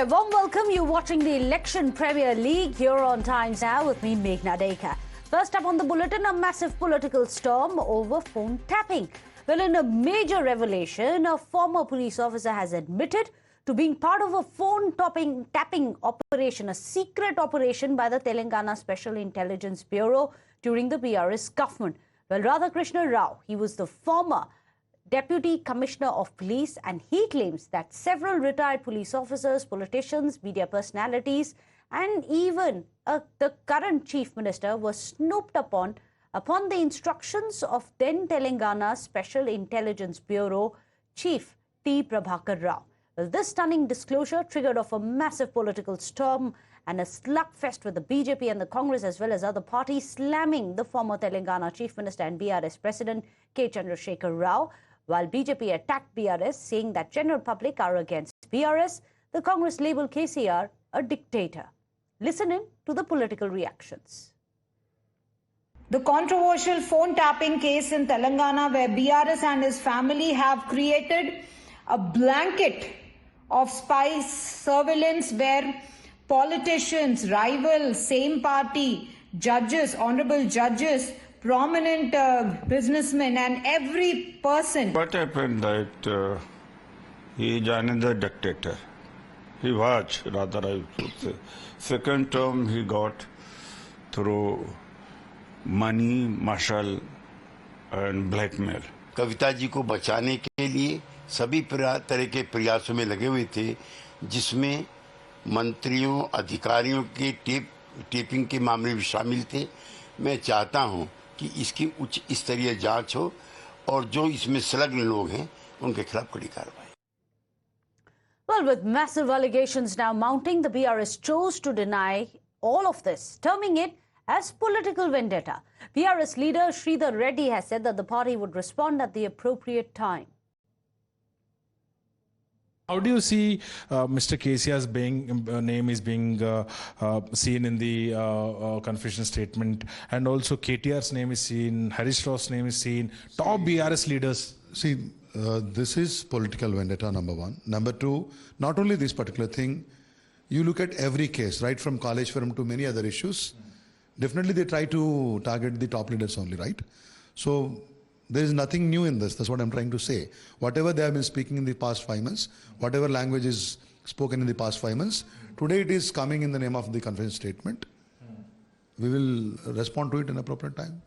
there, warm welcome. You're watching the Election Premier League here on Times Now with me, Meghna Dekar. First up on the bulletin, a massive political storm over phone tapping. Well, in a major revelation, a former police officer has admitted to being part of a phone tapping operation, a secret operation by the Telangana Special Intelligence Bureau during the BRS government. Well, Radhakrishna Rao, he was the former Deputy Commissioner of Police, and he claims that several retired police officers, politicians, media personalities, and even the current Chief Minister was snooped upon the instructions of then Telangana Special Intelligence Bureau Chief T. Prabhakar Rao. Well, this stunning disclosure triggered off a massive political storm and a slugfest with the BJP and the Congress as well as other parties slamming the former Telangana Chief Minister and BRS President K. Chandrasekhar Rao. While BJP attacked BRS, saying that general public are against BRS, the Congress labelled KCR a dictator. Listen in to the political reactions. The controversial phone tapping case in Telangana, where BRS and his family have created a blanket of spy surveillance where politicians, rivals, same party, judges, honorable judges, prominent businessmen and every person. What happened that he is another dictator. He was, rather I should say. Second term he got through money, muscle and blackmail. Kavita ji को बचाने के लिए सभी तरह के प्रयासों में लगे हुए थे, जिसमें मंत्रियों, अधिकारियों के टेपिंग के मामले भी शामिल थे। मैं चाहता हूं कि इसकी उच्च स्तरीय जांच हो और जो इसमें संलग्न लोग हैं उनके खिलाफ कड़ी कार्रवाई। Well, with massive allegations now mounting, the BRS chose to deny all of this, terming it as political vendetta. BRS leader Sridhar Reddy has said that the party would respond at the appropriate time. How do you see Mr. KCR's name is being seen in the confession statement, and also KTR's name is seen, Harish Raw's name is seen, top BRS leaders? See, this is political vendetta, number one. Number two, not only this particular thing, you look at every case, right from Kaleshwaram to many other issues, definitely they try to target the top leaders only, right? So there is nothing new in this. That's what I'm trying to say. Whatever they have been speaking in the past 5 months, whatever language is spoken in the past 5 months, today it is coming in the name of the confession statement. We will respond to it in appropriate time.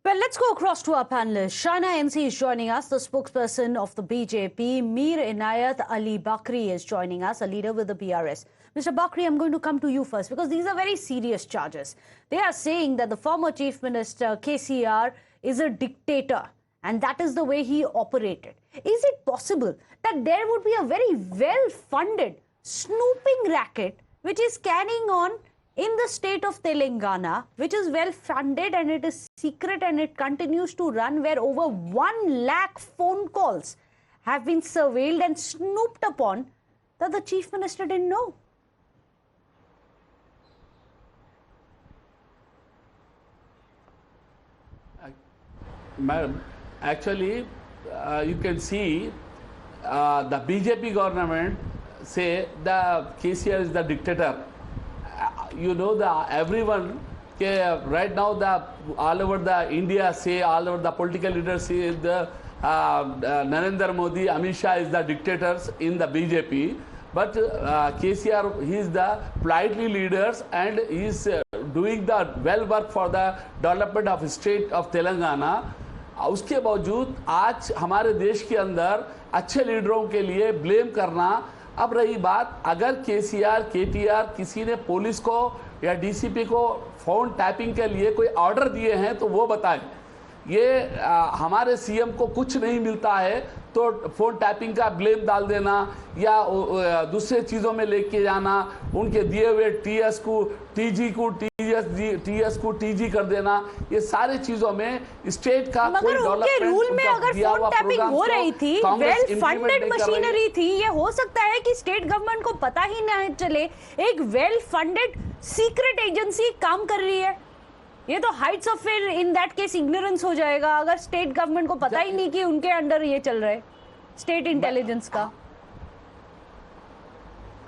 Well, let's go across to our panelists. Shaina NC is joining us. The spokesperson of the BJP, Mir Inayat Ali Bakri, is joining us, a leader with the BRS. Mr. Bakri, I'm going to come to you first because these are very serious charges. They are saying that the former Chief Minister, KCR, is a dictator and that is the way he operated. Is it possible that there would be a very well-funded snooping racket which is carrying on in the state of Telangana, which is well-funded and it is secret and it continues to run, where over 1 lakh phone calls have been surveilled and snooped upon that the Chief Minister didn't know? Madam, actually, you can see the BJP government say the KCR is the dictator. You know, everyone right now all over the India say, all over the political leaders say the Narendra Modi, Amit Shah is the dictators in the BJP. But KCR, he is the politely leaders and he is doing the well work for the development of state of Telangana. उसके बावजूद आज हमारे देश के अंदर अच्छे लीडरों के लिए ब्लेम करना। अब रही बात, अगर केसीआर, केटीआर किसी ने पुलिस को या डीसीपी को फोन टैपिंग के लिए कोई ऑर्डर दिए हैं तो वो बताएं। ये हमारे सीएम को कुछ नहीं मिलता है तो फोन टैपिंग का ब्लेम डाल देना या दूसरे चीज़ों में लेके जाना, उनके दिए हुए टीएस को टीजी कर देना, ये सारे चीज़ों में स्टेट का कोई डेवलपमेंट रूल में अगर फोन टैपिंग हो रही थी, वेल फंडेड मशीनरी थी, ये हो सकता है कि स्टेट गवर्नमेंट को पता ही ना चले एक वेल फंडेड सीक्रेट एजेंसी काम कर रही है। ये तो हाइट्स ऑफ फिर इन दैट केस इग्नोरेंस हो जाएगा अगर स्टेट गवर्नमेंट को पता ही नहीं कि उनके अंडर ये चल रहा है स्टेट इंटेलिजेंस का।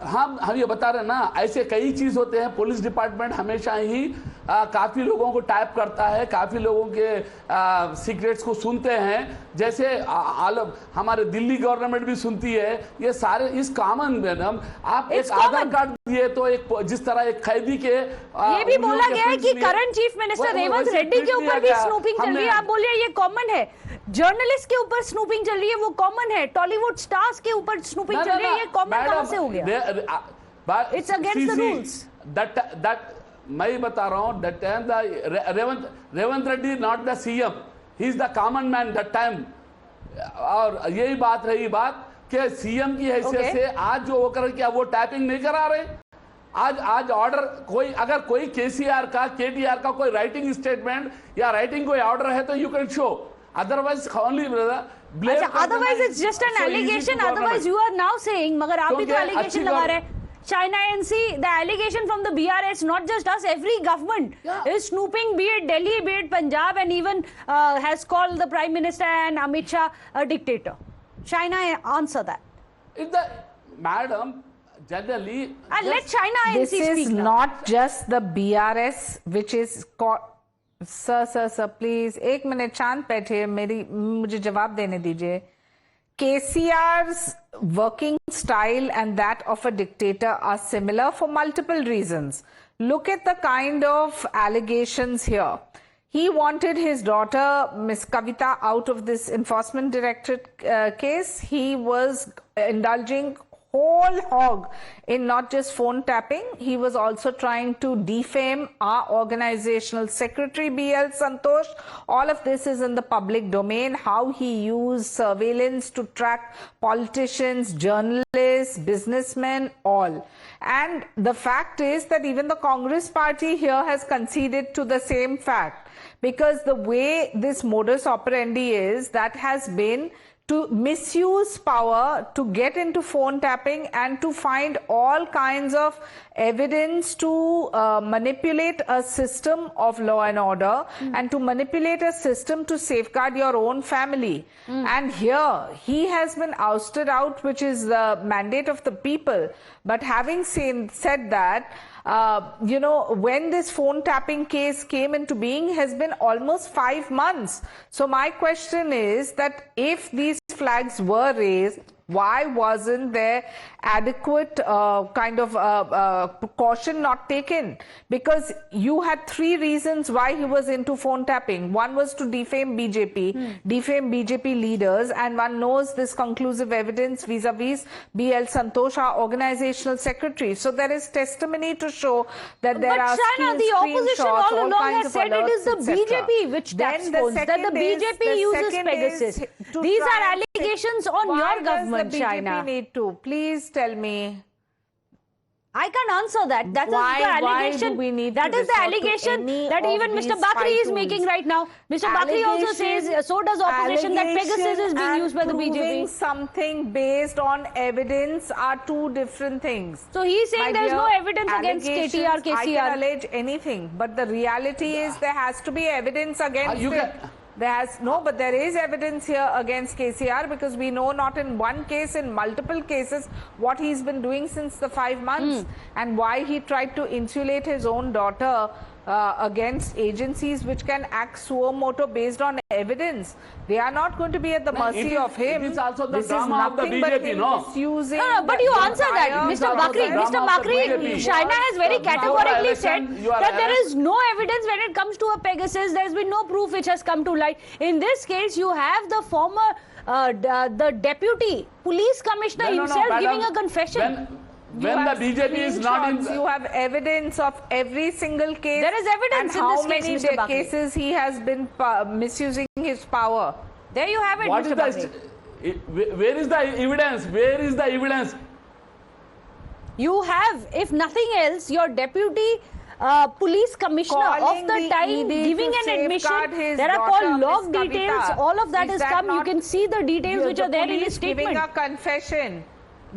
हम ये बता रहे हैं ना, ऐसे कई चीज होते हैं। पुलिस डिपार्टमेंट हमेशा ही काफी लोगों को टैप करता है, काफी लोगों के सीक्रेट्स को सुनते हैं, जैसे हमारे दिल्ली गवर्नमेंट भी सुनती है। ये सारे इस कॉमन मैडम, आप एक आधार कार्ड दिए तो एक जिस तरह एक कैदी के ये भी बोला गया है कि current chief minister Revanth Reddy के ऊपर भी स्नूपिंग चल रही है। आप बोलिए ये कॉमन है, जर्नलिस्ट के ऊपर स्नूपिंग चल रही है वो कॉमन है, टॉलीवुड स्टार्स के ऊपर स्नूपिंग चल रही है, ये कॉमन कहां से हो गया? It's against the rules. That मैं बता रहा हूं, that time Revanth Reddy not the CM, he is the common man that time. और यही बात रही बात कि सीएम की हैसियत से आज जो वो कर क्या वो टैपिंग नहीं करा रहे। आज ऑर्डर कोई, अगर कोई केसीआर का केटीआर का कोई राइटिंग स्टेटमेंट या राइटिंग कोई ऑर्डर है तो you can show, otherwise only blame. Otherwise it's just an allegation, otherwise you are now saying, मगर आप भी तो एलिगेशन लगा रहे हैं। China ANC, the allegation from the BRS, not just us, every government is snooping, be it Delhi, be it Punjab, and even has called the Prime Minister and Amit Shah a dictator. China answer that. If the madam generally, and let China ANC this speak. This is not just the BRS which is called. Sir, please, एक minute शांत बैठिए, मुझे जवाब देने दीजिए। KCR's working style and that of a dictator are similar for multiple reasons. Look at the kind of allegations here. He wanted his daughter, Miss Kavita, out of this enforcement directorate case. He was indulging whole hog in not just phone tapping, he was also trying to defame our organizational secretary BL Santosh. All of this is in the public domain, how he used surveillance to track politicians, journalists, businessmen, all. And the fact is that even the Congress party here has conceded to the same fact, because the way this modus operandi is, that has been to misuse power, to get into phone tapping and to find all kinds of evidence to manipulate a system of law and order and to manipulate a system to safeguard your own family. And here he has been ousted out, which is the mandate of the people. But having said that, when this phone tapping case came into being has been almost 5 months. So my question is that if these flags were raised, why wasn't there adequate kind of precaution not taken? Because you had 3 reasons why he was into phone tapping. One was to defame BJP, defame BJP leaders, and one knows this conclusive evidence vis-a-vis BL Santosh, our organizational secretary. So there is testimony to show that there are the opposition all along has said it is the BJP which taps phones, that the BJP uses Pegasus. These are allegations on your government, China. BJP need to? Please tell me. I can't answer that. That is the allegation. Why do we need that to is the allegation that even Mr. Bakri is making right now. Mr. Bakri also says, so does opposition, that Pegasus is being used by the BJP. Proving something based on evidence are 2 different things. So he's saying there's no evidence against KTR, KCR. I can allege anything, but the reality is there has to be evidence against it. But there is evidence here against KCR, because we know not in one case, in multiple cases, what he's been doing since the 5 months and why he tried to insulate his own daughter against agencies which can act suo moto based on evidence. They are not going to be at the mercy of him. It is also the this drama is of the nothing BJP, but him no? misusing. No, but you answer that, Mr. Bakri. Mr. Bakri, China has very categorically said that there is no evidence when it comes to a Pegasus. There has been no proof which has come to light. In this case, you have the former, the deputy police commissioner himself giving a confession. When the BJP is not in, you have evidence of every single case. There is evidence and in how this case, many Mr. Bakri. cases he has been misusing his power. There you have it, what Mr. is Bakri. Where is the evidence? Where is the evidence? You have, if nothing else, your deputy police commissioner of the time giving an admission. There are called log details. All of that has come. You can see the details which are there in his statement. Giving a confession.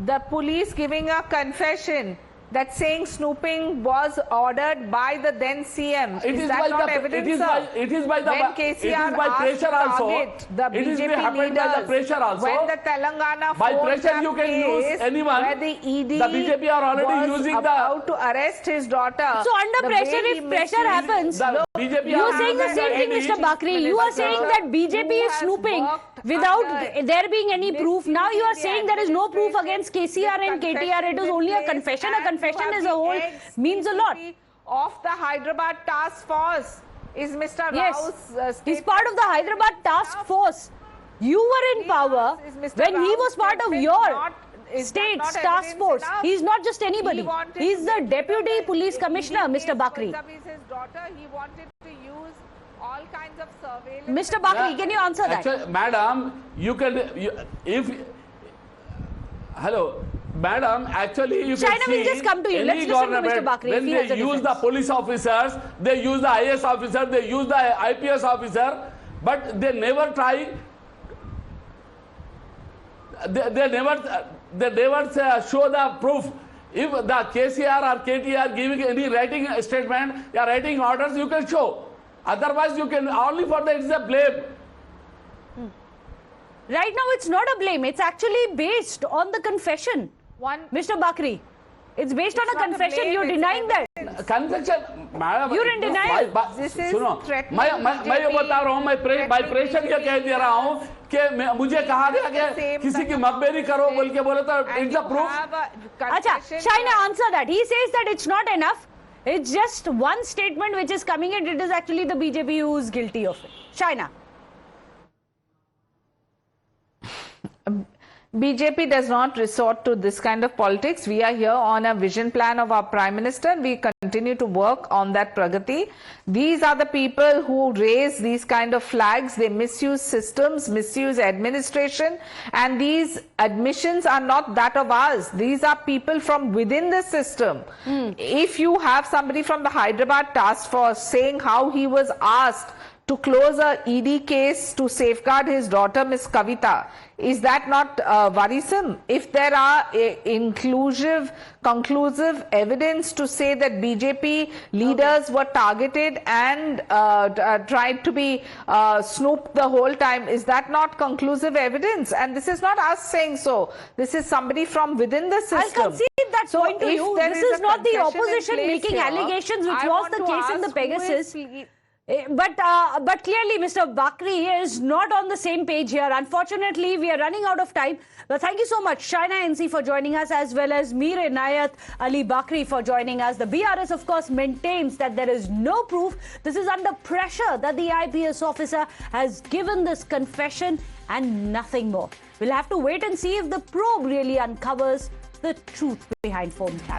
The police giving a confession that saying snooping was ordered by the then CM. It is that by not the- evidence, it is sir? by- it is by the- when it KCR is by asked pressure to also. target the It is BJP happened leaders, by the pressure also. when the Telangana By phone pressure tap you can case, use anyone. where the ED The BJP are already was using about to arrest his daughter. So under The pressure, way he if pressure misused- happens, The BJP you are are saying the using same thing, ED. Mr. Bakri. You are saying that BJP Who is has snooping worked without under there being any proof. Now you are the saying there is no proof administration, against KCR and with KTR. It is confessions only a in confession. place, A confession and is you a have whole the means a lot. ex-DCP of the Hyderabad task force is Mr. Yes, Rao's he's part of the Hyderabad task force. You were in power Is Mr. when he Rao's was part of statement your not- is that state's not task evidence force. enough? He's not just anybody. He wanted He's to the get deputy rid of police the commissioner, ED Mr. case Bakri. vis-a-vis his daughter. He wanted to use all kinds of surveillance. Mr. Bakri, can you answer that? Actually, madam, you can, if, hello, madam, actually you China can will see just come to you. any Let's listen to Mr. government, Bakri if when he they has a use the defense. police officers, they use the IS officer, they use the IPS officer, but they never try, they never show the proof. If the KCR or KTR giving any writing statement, or writing orders, you can show. Otherwise, you can only for that it's a blame. Right now, it's not a blame. It's actually based on the confession. Mr. Bakri, it's based on a not a confession. blame, You're it's denying that. Conviction, madam. You're in denial. This is सुनो, threatening मैं ये BJP, बता रहा हूँ, मैं pressure ये कह दे रहा हूँ कि मुझे कहा गया कि किसी की मकबरी करो बोल के बोले तो and it's you a proof. have a Acha, confession Shaina, answer that. He says that it's not enough. It's just one statement which is coming in. It is actually the BJP who is guilty of it. Shaina. BJP does not resort to this kind of politics. We are here on a vision plan of our Prime Minister and we continue to work on that pragati. These are the people who raise these kind of flags. They misuse systems, misuse administration, and these admissions are not that of us. These are people from within the system. If you have somebody from the Hyderabad task force saying how he was asked to close a ED case to safeguard his daughter, Miss Kavita, is that not worrisome? If there are conclusive evidence to say that BJP leaders were targeted and tried to be snooped the whole time, is that not conclusive evidence? And this is not us saying so. This is somebody from within the system. I'll concede that point to if you. there This is is a not the confession in opposition place making here, allegations, which I was want the to case in the ask who is Pegasus. But clearly, Mr. Bakri is not on the same page here. Unfortunately, we are running out of time. But thank you so much, Shaina NC, for joining us, as well as Mir Inayat Ali Bakri for joining us. The BRS, of course, maintains that there is no proof. This is under pressure that the IPS officer has given this confession and nothing more. We'll have to wait and see if the probe really uncovers the truth behind phone tapping.